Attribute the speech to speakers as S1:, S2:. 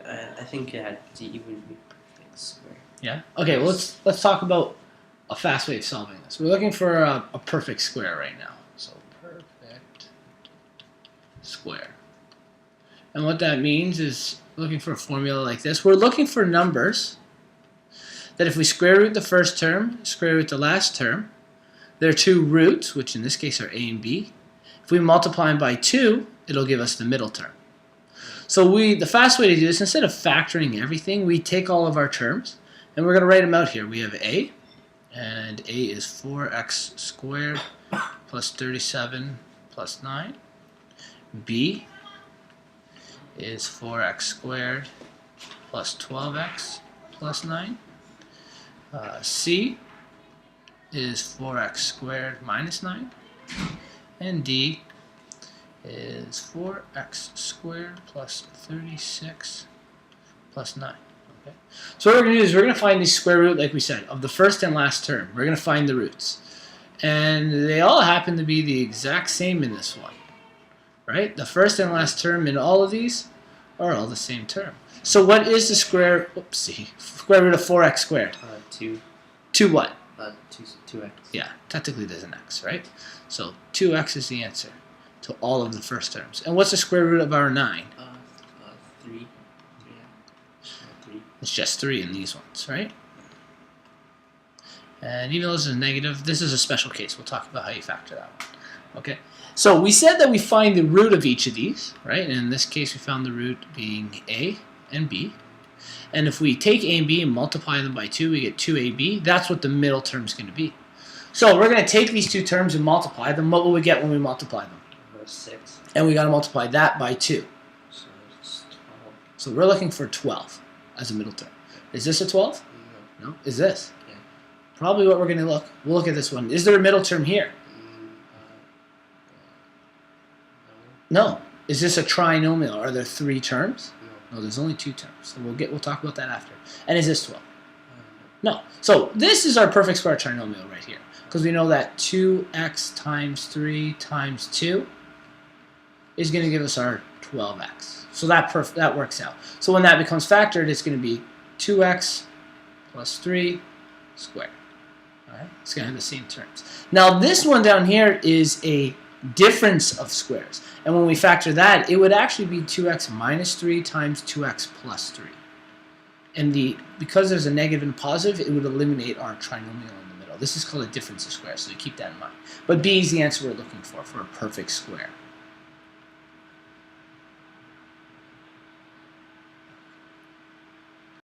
S1: I think it had to even be perfect square.
S2: Yeah. Okay. Well, let's talk about a fast way of solving this. We're looking for a perfect square right now. So perfect square. And what that means is looking for a formula like this. We're looking for numbers that if we square root the first term, square root the last term, there are two roots, which in this case are a and b. If we multiply them by 2, it'll give us the middle term. So the fast way to do this, instead of factoring everything, we take all of our terms, and we're going to write them out here. We have a, and a is 4x squared plus 37 plus 9. B is 4x squared plus 12x plus 9. C is 4x squared minus 9. And D is 4x squared plus 36 plus 9. Okay. So what we're going to do is we're going to find the square root, like we said, of the first and last term. We're going to find the roots. And they all happen to be the exact same in this one. Right? The first and last term in all of these are all the same term. So what is the square root of 4x squared?
S1: 2.
S2: 2 what?
S1: 2x.
S2: Yeah, technically there's an x, right? So 2x is the answer to all of the first terms. And what's the square root of our 9?
S1: 3. 3.
S2: It's just 3 in these ones, right? And even though this is negative, this is a special case. We'll talk about how you factor that one. Okay. So we said that we find the root of each of these, right? And in this case, we found the root being a and b. And if we take a and b and multiply them by 2, we get 2ab. That's what the middle term is going to be. So we're going to take these two terms and multiply them. What will we get when we multiply them?
S1: 6.
S2: And we got to multiply that by 2.
S1: So it's 12.
S2: So we're looking for 12 as a middle term. Is this a 12? No. Is this?
S1: Yeah.
S2: Probably what we're going to look. We'll look at this one. Is there a middle term here? No. Is this a trinomial? Are there 3 terms? No, there's only 2 terms. So we'll talk about that after. And is this 12? No. So this is our perfect square trinomial right here. Because we know that 2x times 3 times 2 is going to give us our 12x. So that works out. So when that becomes factored, it's going to be 2x plus 3 squared. All right? It's going to have the same terms. Now this one down here is a difference of squares. And when we factor that, it would actually be 2x minus 3 times 2x plus 3. And because there's a negative and positive, it would eliminate our trinomial in the middle. This is called a difference of squares, so you keep that in mind. But B is the answer we're looking for a perfect square.